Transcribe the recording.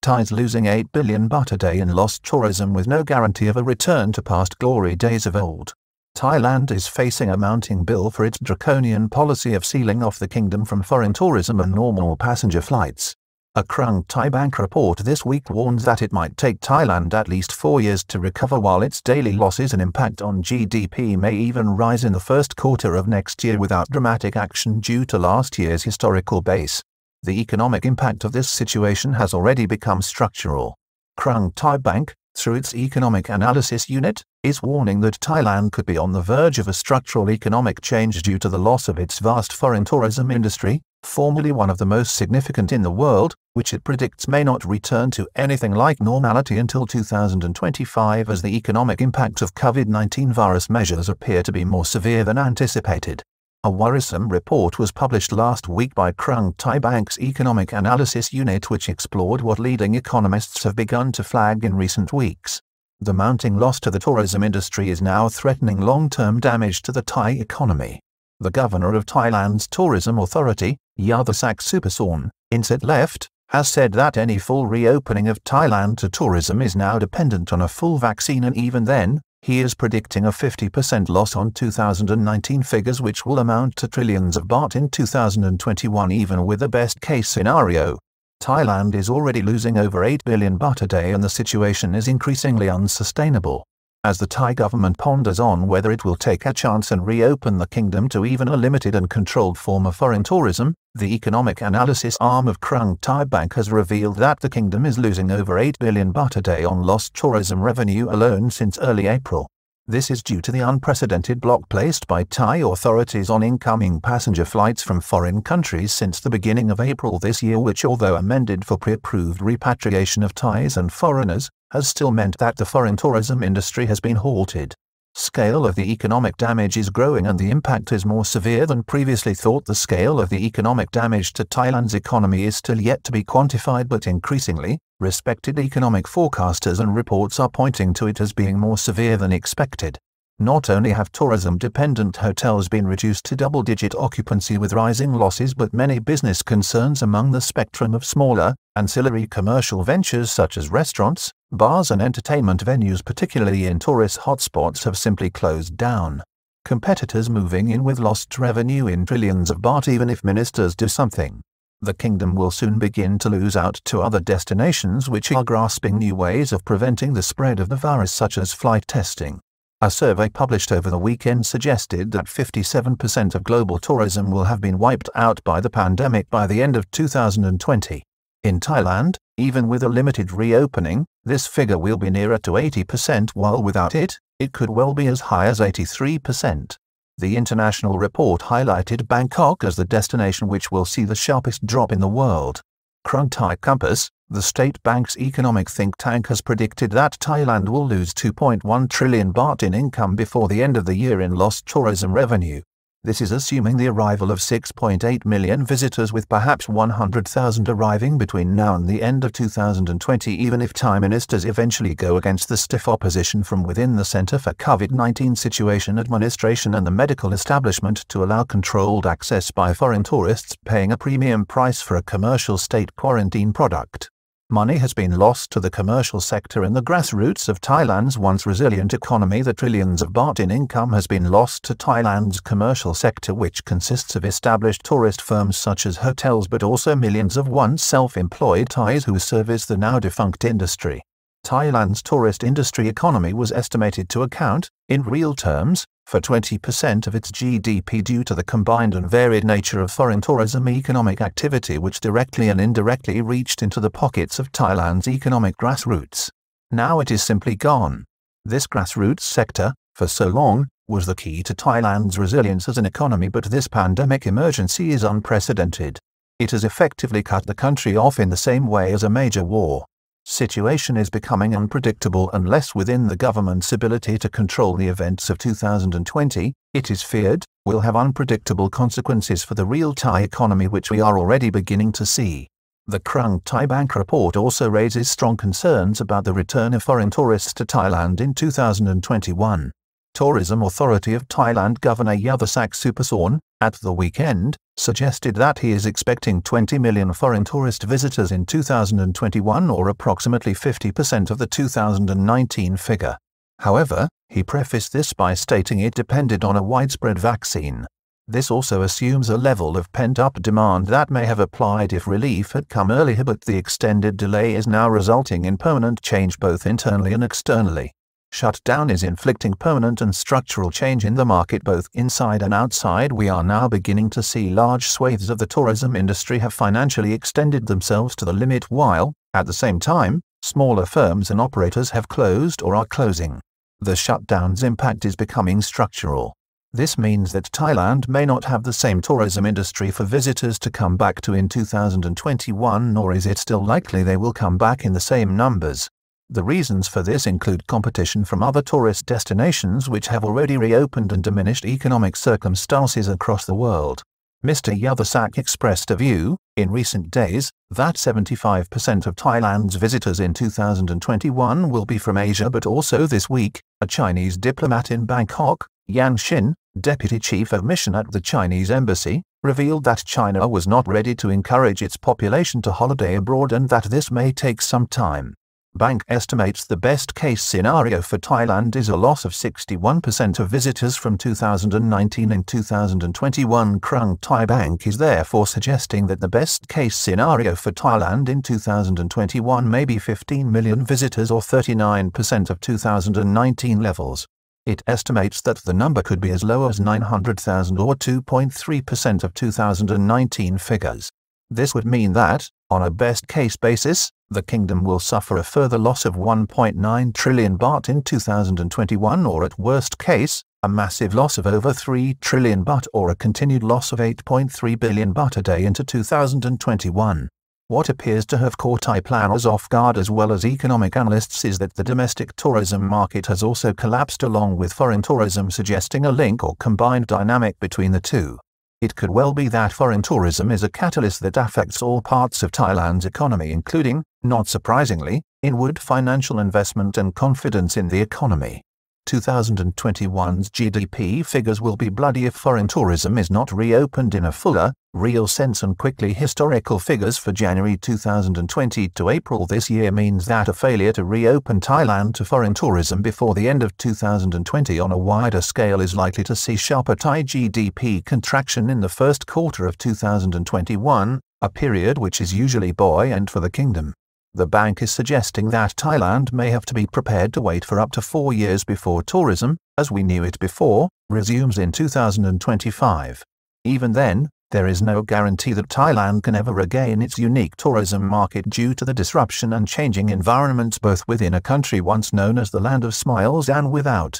Thai's losing 8 billion baht a day in lost tourism with no guarantee of a return to past glory days of old. Thailand is facing a mounting bill for its draconian policy of sealing off the kingdom from foreign tourism and normal passenger flights. A Krung Thai Bank report this week warns that it might take Thailand at least 4 years to recover, while its daily losses and impact on GDP may even rise in the first quarter of next year without dramatic action due to last year's historical base. The economic impact of this situation has already become structural. Krung Thai Bank, through its Economic Analysis Unit, is warning that Thailand could be on the verge of a structural economic change due to the loss of its vast foreign tourism industry, formerly one of the most significant in the world, which it predicts may not return to anything like normality until 2025 as the economic impact of COVID-19 virus measures appear to be more severe than anticipated. A worrisome report was published last week by Krung Thai Bank's Economic Analysis Unit, which explored what leading economists have begun to flag in recent weeks. The mounting loss to the tourism industry is now threatening long-term damage to the Thai economy. The governor of Thailand's tourism authority, Yathasak Supasorn, Inset Left, has said that any full reopening of Thailand to tourism is now dependent on a full vaccine, and even then, he is predicting a 50% loss on 2019 figures, which will amount to trillions of baht in 2021 even with the best-case scenario. Thailand is already losing over 8 billion baht a day, and the situation is increasingly unsustainable. As the Thai government ponders on whether it will take a chance and reopen the kingdom to even a limited and controlled form of foreign tourism, the economic analysis arm of Krung Thai Bank has revealed that the kingdom is losing over 8 billion baht a day on lost tourism revenue alone since early April. This is due to the unprecedented block placed by Thai authorities on incoming passenger flights from foreign countries since the beginning of April this year, which, although amended for pre-approved repatriation of Thais and foreigners, has still meant that the foreign tourism industry has been halted. Scale of the economic damage is growing, and the impact is more severe than previously thought. The scale of the economic damage to Thailand's economy is still yet to be quantified, but increasingly, respected economic forecasters and reports are pointing to it as being more severe than expected. Not only have tourism-dependent hotels been reduced to double-digit occupancy with rising losses, but many business concerns among the spectrum of smaller, ancillary commercial ventures such as restaurants, bars and entertainment venues, particularly in tourist hotspots, have simply closed down. Competitors moving in with lost revenue in trillions of baht even if ministers do something. The kingdom will soon begin to lose out to other destinations which are grasping new ways of preventing the spread of the virus, such as flight testing. A survey published over the weekend suggested that 57% of global tourism will have been wiped out by the pandemic by the end of 2020. In Thailand, even with a limited reopening, this figure will be nearer to 80%, while without it, it could well be as high as 83%. The international report highlighted Bangkok as the destination which will see the sharpest drop in the world. Krung Thai Compass, the state bank's economic think tank, has predicted that Thailand will lose 2.1 trillion baht in income before the end of the year in lost tourism revenue. This is assuming the arrival of 6.8 million visitors, with perhaps 100,000 arriving between now and the end of 2020, even if Thai ministers eventually go against the stiff opposition from within the Center for COVID-19 Situation Administration and the medical establishment to allow controlled access by foreign tourists paying a premium price for a commercial state quarantine product. Money has been lost to the commercial sector and the grassroots of Thailand's once resilient economy. The trillions of baht in income has been lost to Thailand's commercial sector, which consists of established tourist firms such as hotels, but also millions of once self-employed Thais who service the now defunct industry. Thailand's tourist industry economy was estimated to account, in real terms, for 20% of its GDP due to the combined and varied nature of foreign tourism economic activity, which directly and indirectly reached into the pockets of Thailand's economic grassroots. Now it is simply gone. This grassroots sector, for so long, was the key to Thailand's resilience as an economy, but this pandemic emergency is unprecedented. It has effectively cut the country off in the same way as a major war. Situation is becoming unpredictable unless within the government's ability to control the events of 2020, it is feared, will have unpredictable consequences for the real Thai economy, which we are already beginning to see. The Krung Thai Bank report also raises strong concerns about the return of foreign tourists to Thailand in 2021. Tourism Authority of Thailand Governor Yathasak Supasorn, at the weekend, suggested that he is expecting 20 million foreign tourist visitors in 2021, or approximately 50% of the 2019 figure. However, he prefaced this by stating it depended on a widespread vaccine. This also assumes a level of pent-up demand that may have applied if relief had come earlier, but the extended delay is now resulting in permanent change both internally and externally. Shutdown is inflicting permanent and structural change in the market both inside and outside. We are now beginning to see large swathes of the tourism industry have financially extended themselves to the limit, while, at the same time, smaller firms and operators have closed or are closing. The shutdown's impact is becoming structural. This means that Thailand may not have the same tourism industry for visitors to come back to in 2021, nor is it still likely they will come back in the same numbers. The reasons for this include competition from other tourist destinations which have already reopened and diminished economic circumstances across the world. Mr. Yathasak expressed a view, in recent days, that 75% of Thailand's visitors in 2021 will be from Asia, but also this week, a Chinese diplomat in Bangkok, Yang Xin, deputy chief of mission at the Chinese embassy, revealed that China was not ready to encourage its population to holiday abroad and that this may take some time. Bank estimates the best-case scenario for Thailand is a loss of 61% of visitors from 2019 and 2021. Krung Thai Bank is therefore suggesting that the best-case scenario for Thailand in 2021 may be 15 million visitors, or 39% of 2019 levels. It estimates that the number could be as low as 900,000, or 2.3% of 2019 figures. This would mean that, on a best-case basis, the kingdom will suffer a further loss of 1.9 trillion baht in 2021, or at worst case, a massive loss of over 3 trillion baht, or a continued loss of 8.3 billion baht a day into 2021. What appears to have caught Thai planners off guard as well as economic analysts is that the domestic tourism market has also collapsed along with foreign tourism, suggesting a link or combined dynamic between the two. It could well be that foreign tourism is a catalyst that affects all parts of Thailand's economy, including, not surprisingly, inward financial investment and confidence in the economy. 2021's GDP figures will be bloody if foreign tourism is not reopened in a fuller, real sense, and quickly. Historical figures for January 2020 to April this year means that a failure to reopen Thailand to foreign tourism before the end of 2020 on a wider scale is likely to see sharper Thai GDP contraction in the first quarter of 2021, a period which is usually buoyant for the kingdom. The bank is suggesting that Thailand may have to be prepared to wait for up to 4 years before tourism, as we knew it before, resumes in 2025. Even then, there is no guarantee that Thailand can ever regain its unique tourism market due to the disruption and changing environments both within a country once known as the Land of Smiles and without.